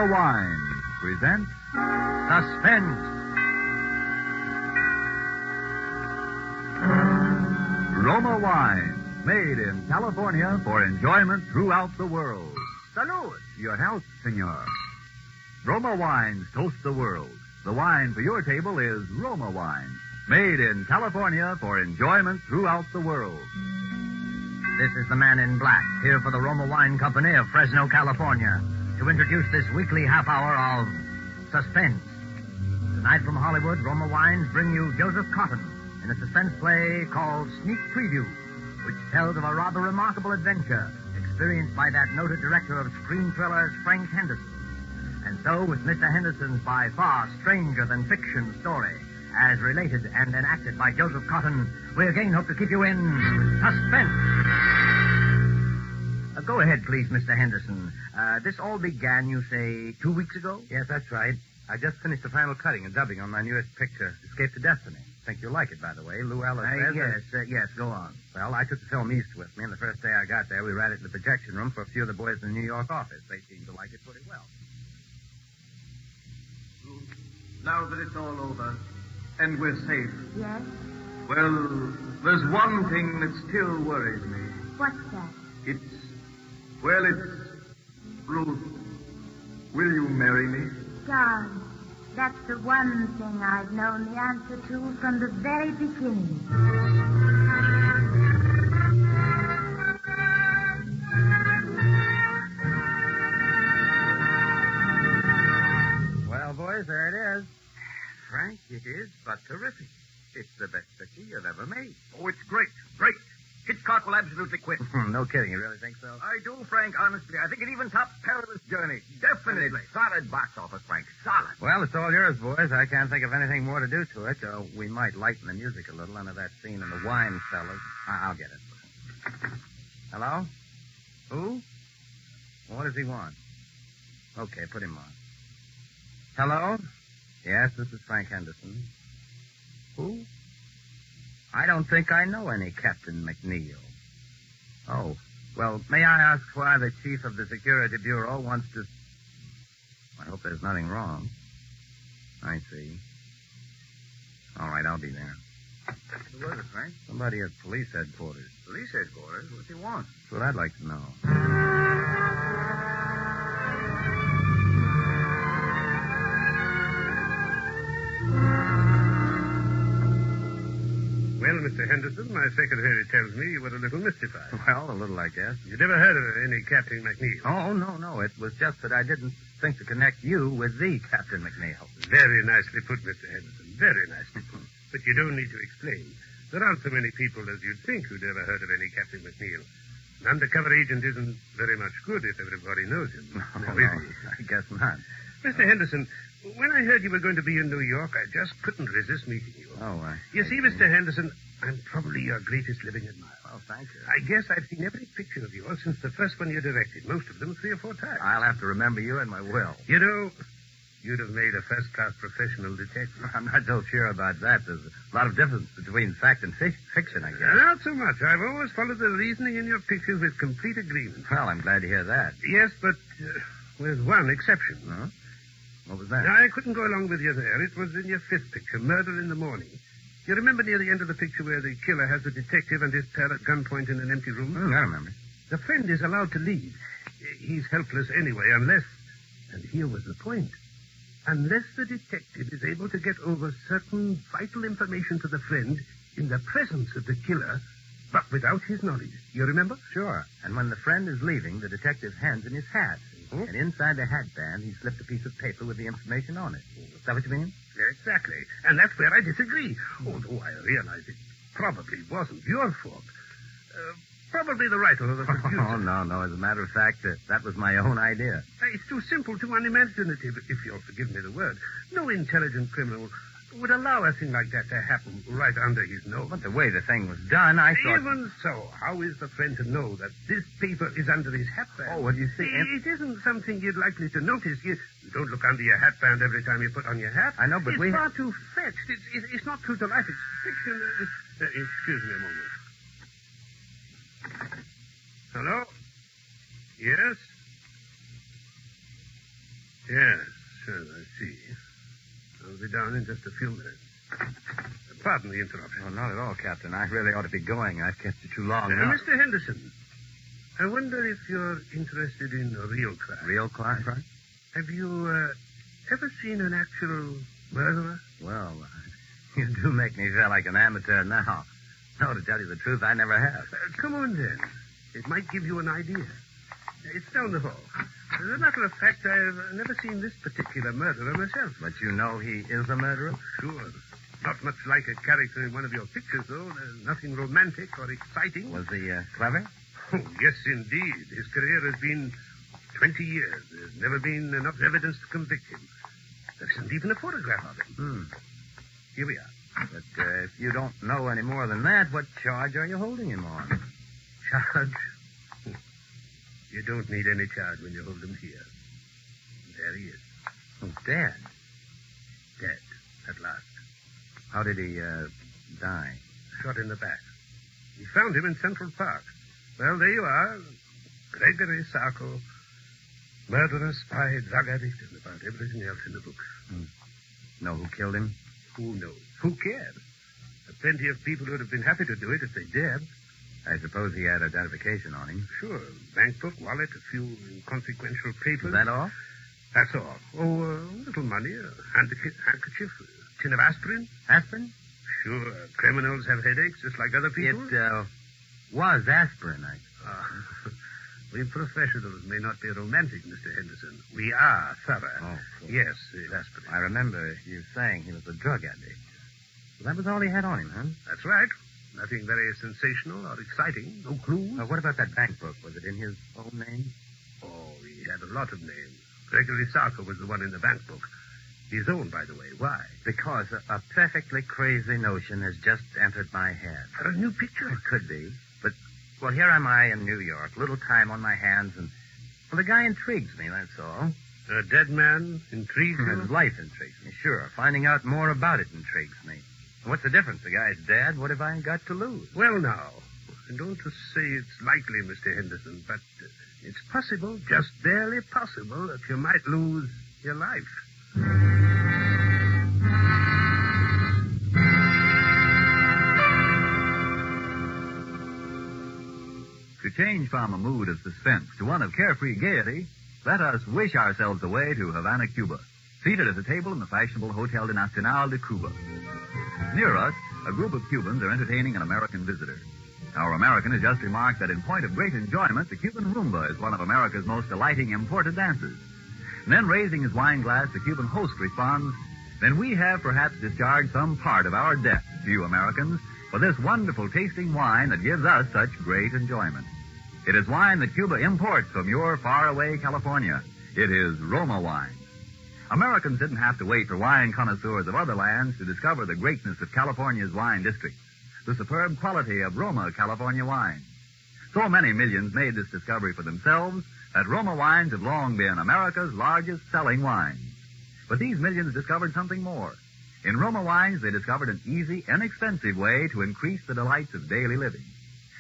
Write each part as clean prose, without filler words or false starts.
Roma Wines presents Suspense. Roma Wines, made in California for enjoyment throughout the world. Salud. Your health, senor. Roma Wines toast the world. The wine for your table is Roma Wine, made in California for enjoyment throughout the world. This is the man in black, here for the Roma Wine Company of Fresno, California, to introduce this weekly half hour of Suspense. Tonight from Hollywood, Roma Wines bring you Joseph Cotton in a suspense play called Sneak Preview, which tells of a rather remarkable adventure experienced by that noted director of screen thrillers, Frank Henderson. And so, with Mr. Henderson's by far stranger-than-fiction story, as related and enacted by Joseph Cotton, we again hope to keep you in suspense. Go ahead, please, Mr. Henderson. This all began, you say, 2 weeks ago? Yes, that's right. I just finished the final cutting and dubbing on my newest picture, Escape to Destiny. Think you'll like it, by the way. Lou Ellis says... Yes, go on. Well, I took the film east with me, and the first day I got there, we ran it in the projection room for a few of the boys in the New York office. They seemed to like it pretty well. Now that it's all over, and we're safe. Yes? Well, there's one thing that still worries me. What's that? It's Ruth. Will you marry me? John, that's the one thing I've known the answer to from the very beginning. Well, boys, there it is. Frank, it is but terrific. It's the best picture you've ever made. Oh, it's great. Great. Hitchcock will absolutely quit. No kidding. You really think so? I do, Frank, honestly. I think it even tops Perilous Journey. Definitely. Solid box office, Frank. Solid. Well, it's all yours, boys. I can't think of anything more to do to it. We might lighten the music a little under that scene in the wine cellars. I'll get it. Hello? Who? What does he want? Okay, put him on. Hello? Yes, this is Frank Henderson. Who? I don't think I know any Captain McNeil. Oh, well, may I ask why the chief of the Security Bureau wants to... I hope there's nothing wrong. I see. All right, I'll be there. Who was it, Frank? Somebody at police headquarters. Police headquarters? What's he want? That's what I'd like to know. Well, Mr. Henderson, my secretary tells me you were a little mystified. Well, a little, I guess. You never heard of any Captain McNeil? Oh, no. It was just that I didn't think to connect you with the Captain McNeil. Very nicely put, Mr. Henderson. Very nicely put. But you don't need to explain. There aren't so many people as you'd think who'd ever heard of any Captain McNeil. An undercover agent isn't very much good if everybody knows him. No, I guess not. Mr. Henderson, when I heard you were going to be in New York, I just couldn't resist meeting you. You see, Mr. Henderson, I'm probably your greatest living admirer. Oh, thank you. I guess I've seen every picture of yours since the first one you directed, most of them 3 or 4 times. I'll have to remember you in my will. You know, you'd have made a first-class professional detective. I'm not so sure about that. There's a lot of difference between fact and fiction, I guess. Not so much. I've always followed the reasoning in your pictures with complete agreement. Well, I'm glad to hear that. Yes, but with one exception. Huh? What was that? I couldn't go along with you there. It was in your 5th picture, Murder in the Morning. You remember near the end of the picture where the killer has the detective and his pal at gunpoint in an empty room? I remember. The friend is allowed to leave. He's helpless anyway, unless... And here was the point. Unless the detective is able to get over certain vital information to the friend in the presence of the killer, but without his knowledge. You remember? Sure. And when the friend is leaving, the detective hands him his hat. Mm-hmm. And inside the hatband, he slipped a piece of paper with the information on it. Is that what you mean? Exactly. And that's where I disagree. Although I realize it probably wasn't your fault. Probably the writer or the producer. Oh, no. As a matter of fact, that was my own idea. It's too simple, too unimaginative, if you'll forgive me the word. No intelligent criminal would allow a thing like that to happen right under his nose. But the way the thing was done, I thought... Even so, how is the friend to know that this paper is under his hatband? Oh, what do you see? It isn't something you're likely to notice. You don't look under your hatband every time you put on your hat. I know, but it's far too fetched. It's not true to life. It's fiction. Excuse me a moment. Hello? Yes? Yes, I see. I'll be down in just a few minutes. Pardon the interruption. Oh, not at all, Captain. I really ought to be going. I've kept you too long. Mr. Henderson, I wonder if you're interested in real crime. Real crime? Have you ever seen an actual murderer? Well, you do make me feel like an amateur now. No, to tell you the truth, I never have. Come on, then. It might give you an idea. It's down the hall. As a matter of fact, I've never seen this particular murderer myself. But you know he is a murderer? Sure. Not much like a character in one of your pictures, though. Nothing romantic or exciting. Was he clever? Oh, yes, indeed. His career has been 20 years. There's never been enough evidence to convict him. There isn't even a photograph of him. Here we are. But if you don't know any more than that, what charge are you holding him on? Charge? You don't need any charge when you hold him here. There he is. Oh, dead. Dead, at last. How did he die? Shot in the back. We found him in Central Park. Well, there you are. Gregory Sarko, murderer, spy, drug addict, and about everything else in the book. Know who killed him? Who knows? Who cares? There are plenty of people who would have been happy to do it if they dared. I suppose he had identification on him. Sure. Bank book, wallet, a few inconsequential papers. Is that all? That's all. Oh, a little money, a handkerchief, a tin of aspirin. Aspirin? Sure. Criminals have headaches just like other people. It was aspirin, We professionals may not be romantic, Mr. Henderson. We are thorough. Oh, yes, aspirin. I remember you saying he was a drug addict. So that was all he had on him, huh? That's right. Nothing very sensational or exciting. No clues. What about that bank book? Was it in his own name? Oh, he had a lot of names. Gregory Sarko was the one in the bank book. His own, by the way. Why? Because a perfectly crazy notion has just entered my head. For a new picture? It could be. But, well, here am I in New York. Little time on my hands, and, well, the guy intrigues me, that's all. A dead man intrigues you? His life intrigues me, sure. Finding out more about it intrigues me. What's the difference? The guy's dead. What have I got to lose? Well, now, I don't to say it's likely, Mr. Henderson, but it's possible, just barely possible, that you might lose your life. To change from a mood of suspense to one of carefree gaiety, let us wish ourselves away to Havana, Cuba, seated at a table in the fashionable Hotel de Nacional de Cuba. Near us, a group of Cubans are entertaining an American visitor. Our American has just remarked that in point of great enjoyment, the Cuban rumba is one of America's most delighting imported dances. And then, raising his wine glass, the Cuban host responds, "Then we have perhaps discharged some part of our debt to you Americans for this wonderful tasting wine that gives us such great enjoyment. It is wine that Cuba imports from your faraway California. It is Roma wine." Americans didn't have to wait for wine connoisseurs of other lands to discover the greatness of California's wine districts, the superb quality of Roma California wine. So many millions made this discovery for themselves that Roma wines have long been America's largest selling wines. But these millions discovered something more. In Roma wines, they discovered an easy, inexpensive way to increase the delights of daily living.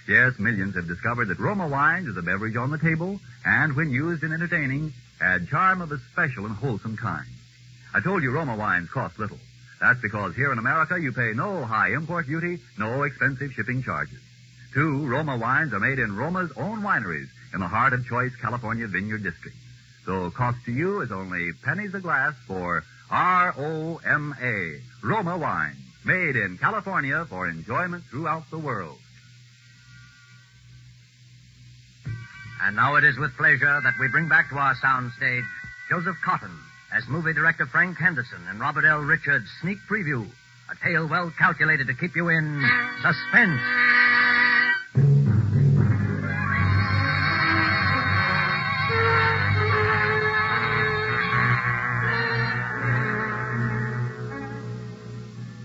Yes, millions have discovered that Roma wines is a beverage on the table, and when used in entertaining, add charm of a special and wholesome kind. I told you Roma wines cost little. That's because here in America you pay no high import duty, no expensive shipping charges. 2, Roma wines are made in Roma's own wineries in the heart of choice California vineyard districts. So cost to you is only pennies a glass for R-O-M-A, Roma wines, made in California for enjoyment throughout the world. And now it is with pleasure that we bring back to our soundstage Joseph Cotton as movie director Frank Henderson and Robert L. Richards' sneak preview, a tale well calculated to keep you in suspense.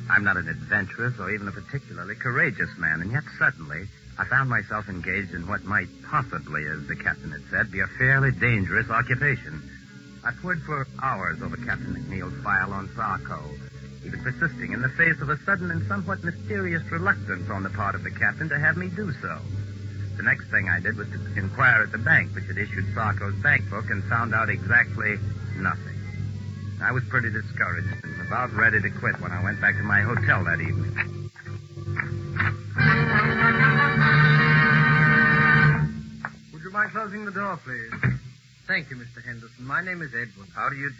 I'm not an adventurous or even a particularly courageous man, and yet suddenly I found myself engaged in what might possibly, as the captain had said, be a fairly dangerous occupation. I pored for hours over Captain McNeil's file on Sarko, even persisting in the face of a sudden and somewhat mysterious reluctance on the part of the captain to have me do so. The next thing I did was to inquire at the bank which had issued Sarko's bank book and found out exactly nothing. I was pretty discouraged and about ready to quit when I went back to my hotel that evening. Would you mind closing the door, please? Thank you, Mr. Henderson. My name is Edward. How do you...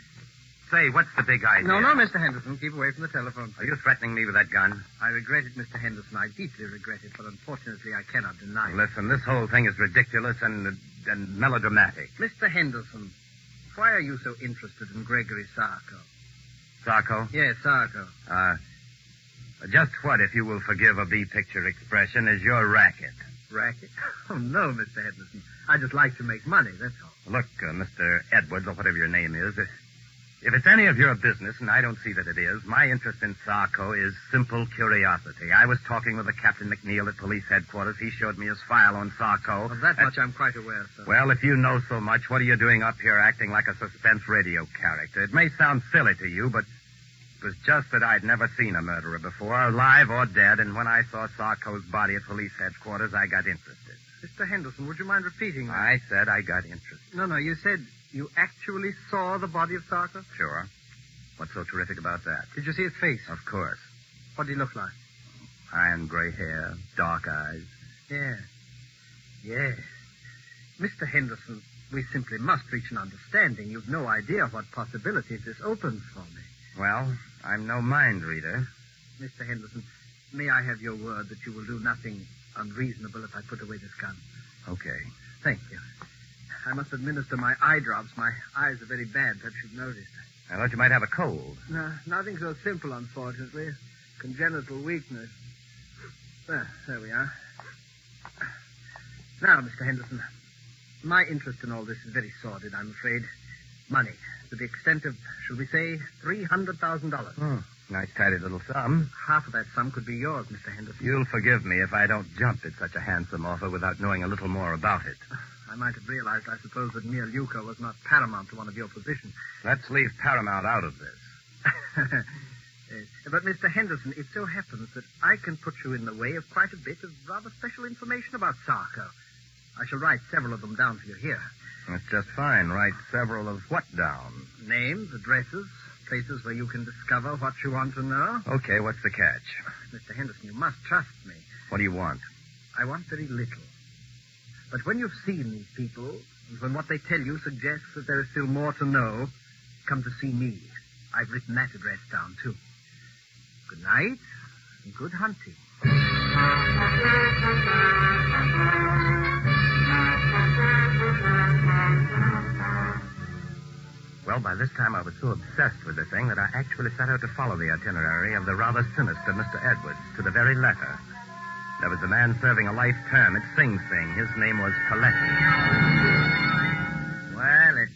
Say, what's the big idea? No, Mr. Henderson. Keep away from the telephone. Are you threatening me with that gun? I regret it, Mr. Henderson. I deeply regret it, but unfortunately I cannot deny it. Listen, this whole thing is ridiculous and melodramatic. Mr. Henderson, why are you so interested in Gregory Sarko? Sarko? Yes, Sarko. Just what, if you will forgive a B-picture expression, is your racket? Racket? Oh, no, Mr. Henderson. I just like to make money, that's all. Look, Mr. Edwards, or whatever your name is, if it's any of your business, and I don't see that it is, my interest in Sarko is simple curiosity. I was talking with a Captain McNeil at police headquarters. He showed me his file on Sarko. Of that much I'm quite aware, sir. Well, if you know so much, what are you doing up here acting like a suspense radio character? It may sound silly to you, but it was just that I'd never seen a murderer before, alive or dead, and when I saw Sarko's body at police headquarters, I got interested. Mr. Henderson, would you mind repeating that? I said I got interested. No, you said you actually saw the body of Sarko? Sure. What's so terrific about that? Did you see his face? Of course. What did he look like? Iron gray hair, dark eyes. Yes. Mr. Henderson, we simply must reach an understanding. You've no idea what possibilities this opens for me. Well, I'm no mind reader. Mr. Henderson, may I have your word that you will do nothing unreasonable if I put away this gun? Okay. Thank you. I must administer my eye drops. My eyes are very bad. Perhaps you've noticed. I thought you might have a cold. No, nothing so simple, unfortunately. Congenital weakness. There we are. Now, Mr. Henderson, my interest in all this is very sordid, I'm afraid. Money, to the extent of, shall we say, $300,000. Nice, tidy little sum. Half of that sum could be yours, Mr. Henderson. You'll forgive me if I don't jump at such a handsome offer without knowing a little more about it. I might have realized, I suppose, that mere lucre was not paramount to one of your positions. Let's leave Paramount out of this. But, Mr. Henderson, it so happens that I can put you in the way of quite a bit of rather special information about Sarko. I shall write several of them down for you here. That's just fine. Write several of what down? Names, addresses, places where you can discover what you want to know. Okay, what's the catch? Mr. Henderson, you must trust me. What do you want? I want very little. But when you've seen these people, and when what they tell you suggests that there is still more to know, come to see me. I've written that address down, too. Good night, and good hunting. Well, by this time I was so obsessed with the thing that I actually set out to follow the itinerary of the rather sinister Mr. Edwards to the very letter. There was a man serving a life term at Sing Sing. His name was Paletti. Well, it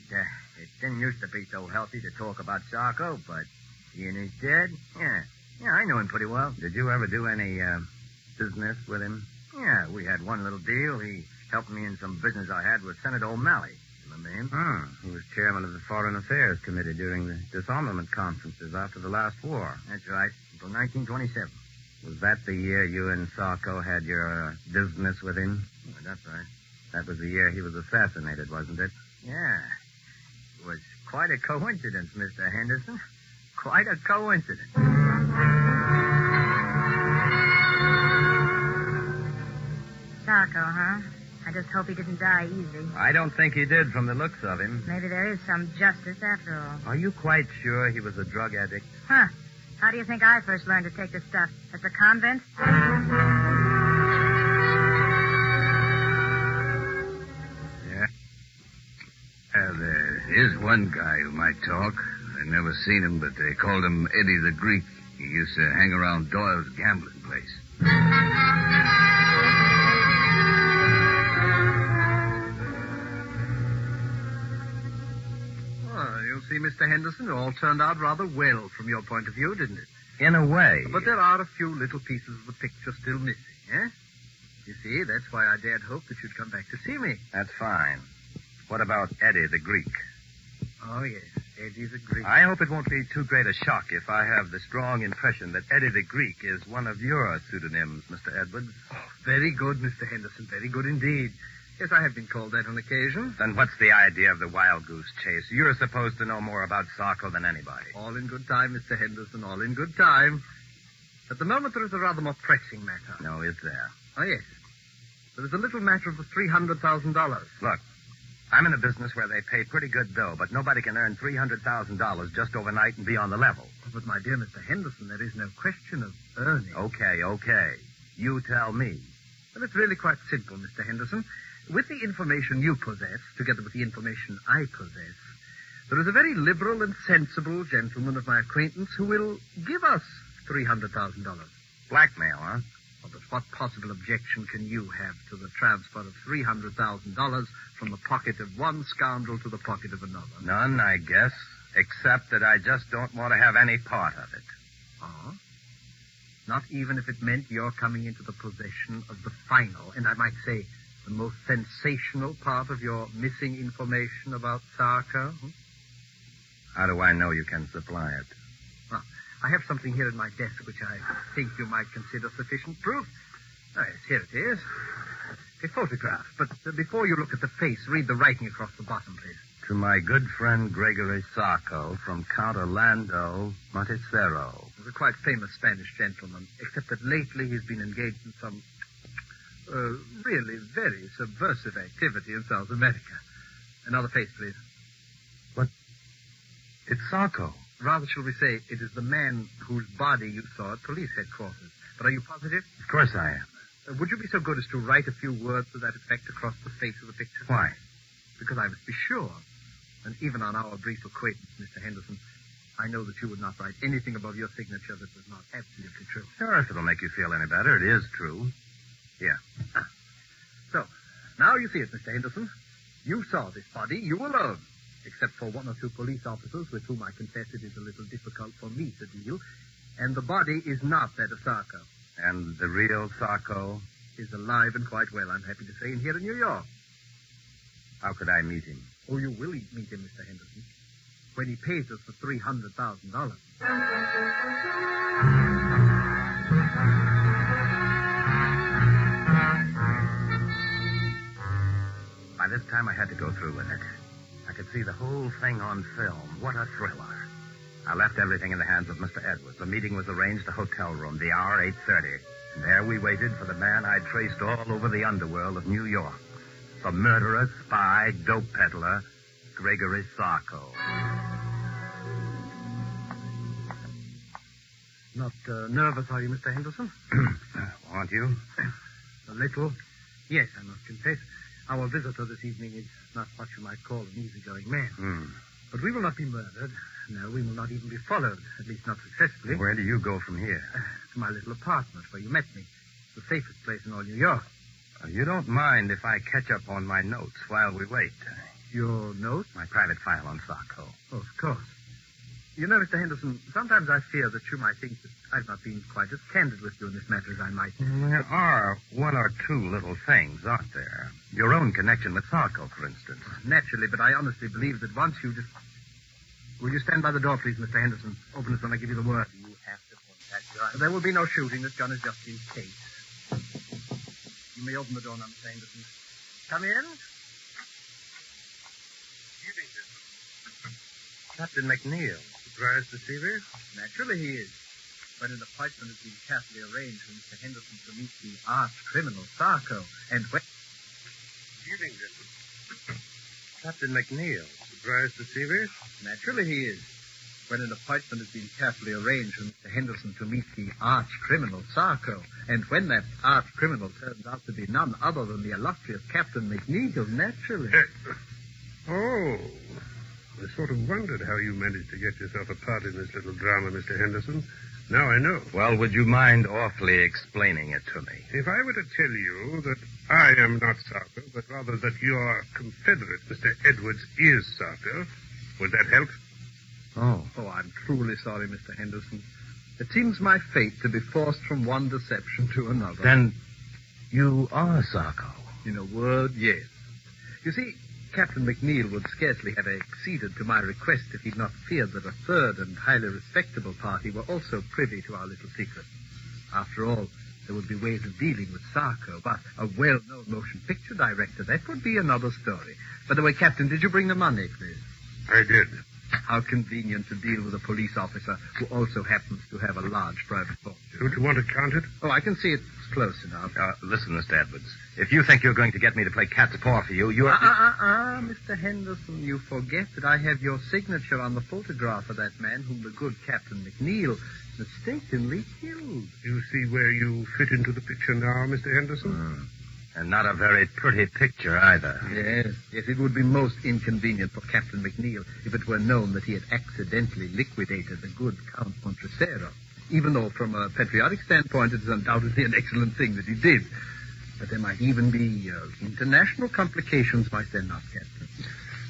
didn't used to be so healthy to talk about Sarko, but seeing he's dead, yeah, I know him pretty well. Did you ever do any business with him? Yeah, we had one little deal. He helped me in some business I had with Senator O'Malley. Remember him? He was chairman of the Foreign Affairs Committee during the disarmament conferences after the last war. That's right, until 1927. Was that the year you and Sarko had your business with him? Oh, that's right. That was the year he was assassinated, wasn't it? Yeah. It was quite a coincidence, Mr. Henderson. Quite a coincidence. Sarko, huh? I just hope he didn't die easy. I don't think he did from the looks of him. Maybe there is some justice after all. Are you quite sure he was a drug addict? Huh. How do you think I first learned to take the stuff? At the convent? Yeah. There is one guy who might talk. I've never seen him, but they called him Eddie the Greek. He used to hang around Doyle's gambling place. You'll see, Mr. Henderson, it all turned out rather well from your point of view, didn't it? In a way. But there are a few little pieces of the picture still missing, eh? You see, that's why I dared hope that you'd come back to see me. That's fine. What about Eddie the Greek? Oh, yes, Eddie the Greek. I hope it won't be too great a shock if I have the strong impression that Eddie the Greek is one of your pseudonyms, Mr. Edwards. Oh, very good, Mr. Henderson, very good indeed. Yes, I have been called that on occasion. Then what's the idea of the wild goose chase? You're supposed to know more about Sarko than anybody. All in good time, Mr. Henderson, all in good time. At the moment, there is a rather more pressing matter. No, is there? Oh, yes. There is a little matter of the $300,000. Look, I'm in a business where they pay pretty good dough, but nobody can earn $300,000 just overnight and be on the level. But, my dear Mr. Henderson, there is no question of earning. Okay. You tell me. Well, it's really quite simple, Mr. Henderson. With the information you possess, together with the information I possess, there is a very liberal and sensible gentleman of my acquaintance who will give us $300,000. Blackmail, huh? Oh, but what possible objection can you have to the transfer of $300,000 from the pocket of one scoundrel to the pocket of another? None, I guess, except that I just don't want to have any part of it. Oh? Not even if it meant your coming into the possession of the final, and I might say, the most sensational part of your missing information about Sarko? How do I know you can supply it? Well, I have something here in my desk which I think you might consider sufficient proof. Oh, yes, here it is. A photograph. But before you look at the face, read the writing across the bottom, please. To my good friend Gregory Sarko from Count Orlando Montecero. He's a quite famous Spanish gentleman, except that lately he's been engaged in some really very subversive activity in South America. Another face, please. But it's Sarko. Rather, shall we say, it is the man whose body you saw at police headquarters. But are you positive? Of course I am. Would you be so good as to write a few words to that effect across the face of the picture? Why? Because I must be sure. And even on our brief acquaintance, Mr. Henderson, I know that you would not write anything above your signature that was not absolutely true. Sure, if it'll make you feel any better, it is true. Here. So, now you see it, Mr. Henderson. You saw this body, you alone, except for one or two police officers with whom I confess it is a little difficult for me to deal. And the body is not that of Sarko. And the real Sarko? Is alive and quite well, I'm happy to say, and here in New York. How could I meet him? Oh, you will meet him, Mr. Henderson, when he pays us the $300,000. By this time, I had to go through with it. I could see the whole thing on film. What a thriller. I left everything in the hands of Mr. Edwards. The meeting was arranged at a hotel room, the hour 8:30. And there we waited for the man I'd traced all over the underworld of New York. The murderer, spy, dope peddler, Gregory Sarko. Not nervous, are you, Mr. Henderson? Aren't you? A little. Yes, I must confess. Our visitor this evening is not what you might call an easygoing man. But we will not be murdered. No, we will not even be followed, at least not successfully. Where do you go from here? To my little apartment where you met me. The safest place in all New York. You don't mind if I catch up on my notes while we wait? Your note? My private file on Sarko. Oh, of course. You know, Mr. Henderson, sometimes I fear that you might think that I've not been quite as candid with you in this matter as I might. There are one or two little things, aren't there? Your own connection with Sarko, for instance. Naturally, but I honestly believe that once you just... Will you stand by the door, please, Mr. Henderson? Open it when I give you the word. You have to put that gun. There will be no shooting. This gun is just in case. You may open the door now, Mr. Henderson. Come in. Captain McNeil. Surprised to see me? Naturally he is. But an appointment has been carefully arranged for Mr. Henderson to meet the arch-criminal Sarko. And when... Evening, gentlemen. Captain McNeil. Surprised to see me? Naturally he is. When an appointment has been carefully arranged for Mr. Henderson to meet the arch-criminal Sarko. And when that arch-criminal turns out to be none other than the illustrious Captain McNeil, naturally. Oh. I sort of wondered how you managed to get yourself a part in this little drama, Mr. Henderson. Now I know. Well, would you mind awfully explaining it to me? If I were to tell you that I am not Sarko, but rather that your confederate, Mr. Edwards, is Sarko, would that help? Oh, I'm truly sorry, Mr. Henderson. It seems my fate to be forced from one deception to another. Then you are Sarko? In a word, yes. You see, Captain McNeil would scarcely have acceded to my request if he'd not feared that a third and highly respectable party were also privy to our little secret. After all, there would be ways of dealing with Sarko, but a well-known motion picture director, that would be another story. By the way, Captain, did you bring the money, please? I did. How convenient to deal with a police officer who also happens to have a large private fortune. Don't you want to count it? Oh, I can see it's close enough. Listen, Mr. Edwards. If you think you're going to get me to play cat's paw for you, you're... Mr. Henderson, you forget that I have your signature on the photograph of that man whom the good Captain McNeil mistakenly killed. You see where you fit into the picture now, Mr. Henderson? And not a very pretty picture either. Yes, it would be most inconvenient for Captain McNeil if it were known that he had accidentally liquidated the good Count Montresero. Even though, from a patriotic standpoint, it is undoubtedly an excellent thing that he did. But there might even be international complications, might there not, Captain?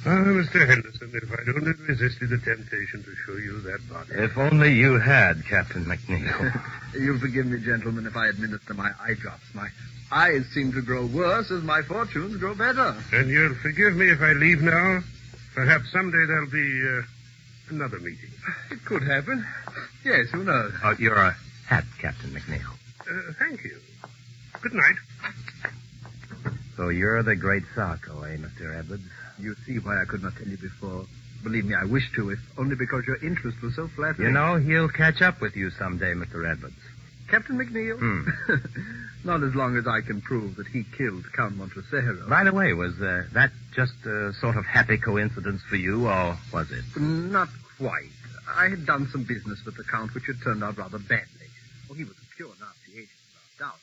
Mr. Henderson, if I'd only resisted the temptation to show you that body. If only you had, Captain McNeil. You'll forgive me, gentlemen, if I administer my eye drops. My eyes seem to grow worse as my fortunes grow better. And you'll forgive me if I leave now? Perhaps someday there'll be another meeting. It could happen. Yes, who knows? Your hat, Captain McNeil. Thank you. Good night. So you're the great Sarko, eh, Mr. Edwards? You see why I could not tell you before. Believe me, I wish to, if only because your interest was so flattering. You know, he'll catch up with you someday, Mr. Edwards. Captain McNeil? Not as long as I can prove that he killed Count Montresero. By the way, was that just a sort of happy coincidence for you, or was it? Not quite. I had done some business with the Count, which had turned out rather badly. Oh, he was a pure Nazi agent, without doubt.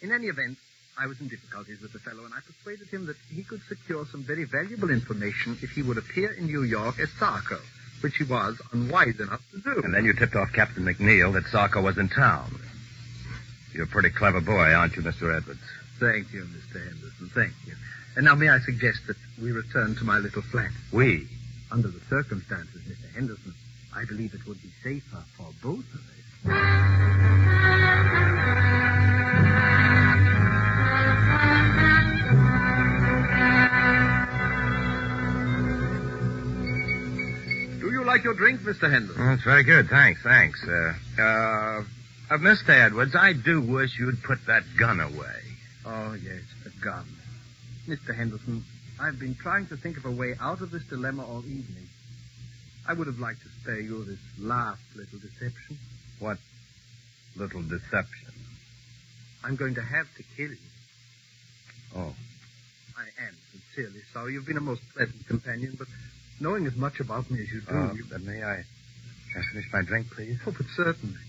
In any event, I was in difficulties with the fellow, and I persuaded him that he could secure some very valuable information if he would appear in New York as Sarko, which he was unwise enough to do. And then you tipped off Captain McNeil that Sarko was in town. You're a pretty clever boy, aren't you, Mr. Edwards? Thank you, Mr. Henderson, thank you. And now may I suggest that we return to my little flat? We? Under the circumstances, Mr. Henderson, I believe it would be safer for both of us. Do you like your drink, Mr. Henderson? That's very good. Thanks. Mr. Edwards, I do wish you'd put that gun away. Oh, yes, the gun. Mr. Henderson, I've been trying to think of a way out of this dilemma all evening. I would have liked to spare you this last little deception. What little deception? I'm going to have to kill you. Oh. I am sincerely sorry. You've been a most pleasant companion, but knowing as much about me as you do... May I finish my drink, please? Oh, but certainly.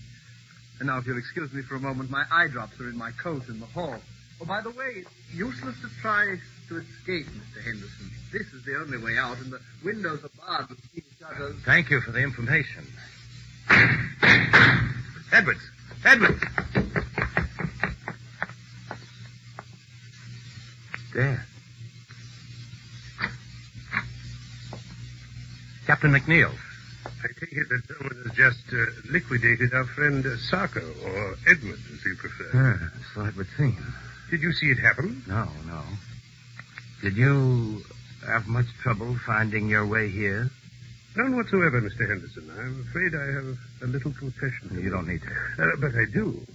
And now, if you'll excuse me for a moment, my eye drops are in my coat in the hall. Oh, by the way, it's useless to try to escape, Mr. Henderson. This is the only way out, and the windows are barred with steel shutters. Thank you for the information. Edwards! Edwards! Dead. Captain McNeil. I take it that someone has just liquidated our friend Sarko, or Edwards, as you prefer. So it would seem. Did you see it happen? No. Did you have much trouble finding your way here? None whatsoever, Mr. Henderson. I'm afraid I have a little confession. You don't need to. But I do.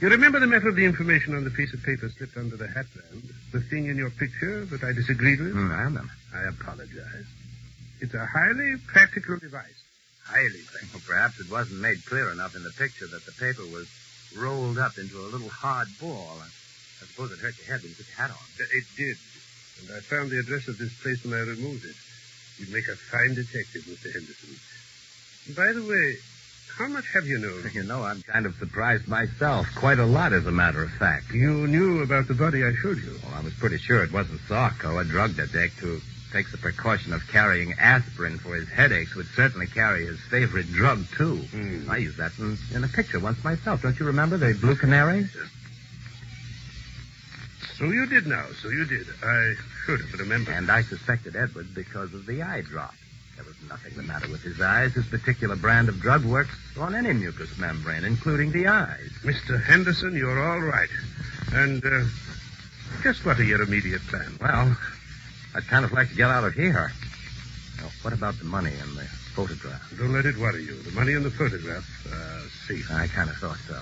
You remember the matter of the information on the piece of paper slipped under the hatband? The thing in your picture that I disagreed with? I remember. I apologize. It's a highly practical device. Highly practical. Well, perhaps it wasn't made clear enough in the picture that the paper was rolled up into a little hard ball. I suppose it hurt your head when you put your hat on. It did. And I found the address of this place when I removed it. You'd make a fine detective, Mr. Henderson. By the way, how much have you known? You know, I'm kind of surprised myself. Quite a lot, as a matter of fact. You knew about the body I showed you? Well, I was pretty sure it wasn't Sarko, a drug addict who takes the precaution of carrying aspirin for his headaches, would certainly carry his favorite drug, too. I used that in a picture once myself. Don't you remember the Blue Canary? So you did now. So you did. I should have remembered. And I suspected Edwards because of the eye drop. There was nothing the matter with his eyes. His particular brand of drug works on any mucous membrane, including the eyes. Mr. Henderson, you're all right. And just what are your immediate plans? Well, I'd kind of like to get out of here. Now, what about the money and the photograph? Don't let it worry you. The money and the photograph are safe. I kind of thought so.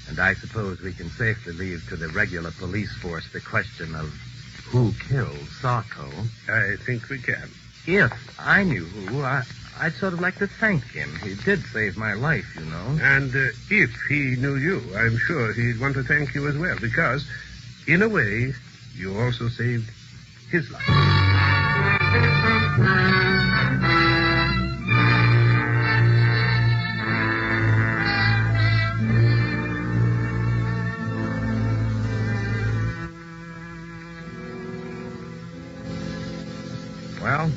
And I suppose we can safely leave to the regular police force the question of who killed Sarko. I think we can. If I knew who, I'd sort of like to thank him. He did save my life, you know. And if he knew you, I'm sure he'd want to thank you as well, because, in a way, you also saved his life. Well,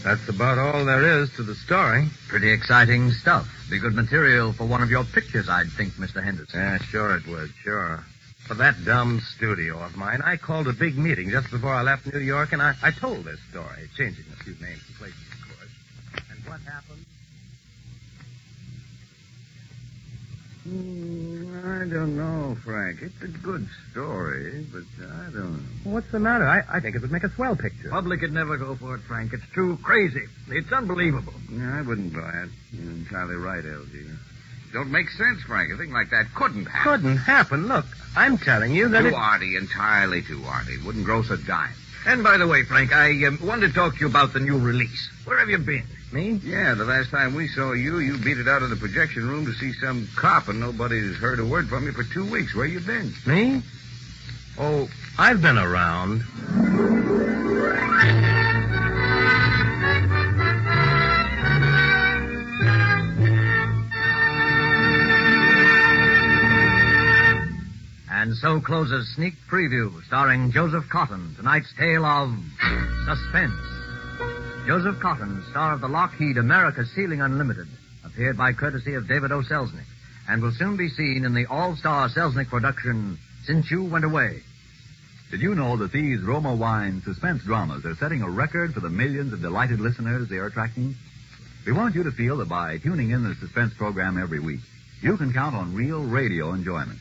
that's about all there is to the story. Pretty exciting stuff. Be good material for one of your pictures, I'd think, Mr. Henderson. Yeah, sure it would, sure. For that dumb studio of mine, I called a big meeting just before I left New York, and I told this story, changing a few names and places, of course. And what happened? I don't know, Frank. It's a good story, but I don't know. Well, what's the matter? I think it would make a swell picture. Public would never go for it, Frank. It's too crazy. It's unbelievable. Yeah, I wouldn't buy it. You're entirely right, L.G. Don't make sense, Frank. A thing like that couldn't happen. Couldn't happen. Look, I'm telling you that Too arty, entirely too arty. Wouldn't gross a dime. And by the way, Frank, I wanted to talk to you about the new release. Where have you been? Me? Yeah, the last time we saw you beat it out of the projection room to see some cop, and nobody's heard a word from you for 2 weeks. Where you been? Me? Oh, I've been around. And so closes Sneak Preview, starring Joseph Cotton, tonight's tale of suspense. Joseph Cotton, star of the Lockheed America Sealing Unlimited, appeared by courtesy of David O. Selznick, and will soon be seen in the all-star Selznick production, Since You Went Away. Did you know that these Roma Wine suspense dramas are setting a record for the millions of delighted listeners they are attracting? We want you to feel that by tuning in the suspense program every week, you can count on real radio enjoyment.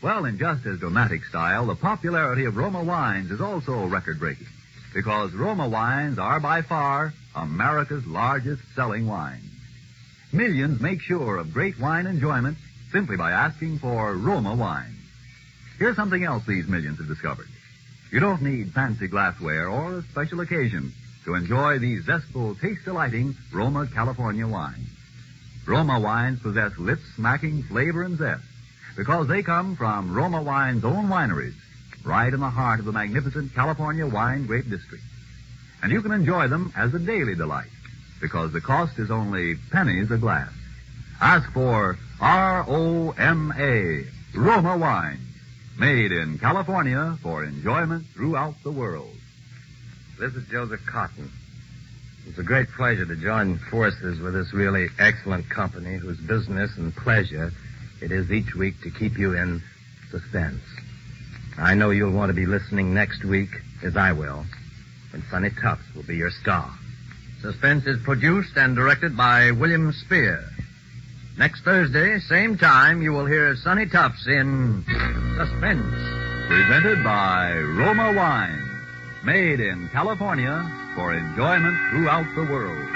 Well, in just as dramatic style, the popularity of Roma Wines is also record-breaking, because Roma Wines are by far America's largest selling wines. Millions make sure of great wine enjoyment simply by asking for Roma Wines. Here's something else these millions have discovered. You don't need fancy glassware or a special occasion to enjoy these zestful, taste-delighting Roma California wines. Roma Wines possess lip-smacking flavor and zest because they come from Roma Wine's own wineries, right in the heart of the magnificent California wine grape district. And you can enjoy them as a daily delight, because the cost is only pennies a glass. Ask for R-O-M-A, Roma Wine, made in California for enjoyment throughout the world. This is Joseph Cotton. It's a great pleasure to join forces with this really excellent company whose business and pleasure it is each week to keep you in suspense. I know you'll want to be listening next week, as I will, when Sonny Tufts will be your star. Suspense is produced and directed by William Spear. Next Thursday, same time, you will hear Sonny Tufts in Suspense. Presented by Roma Wine, made in California for enjoyment throughout the world.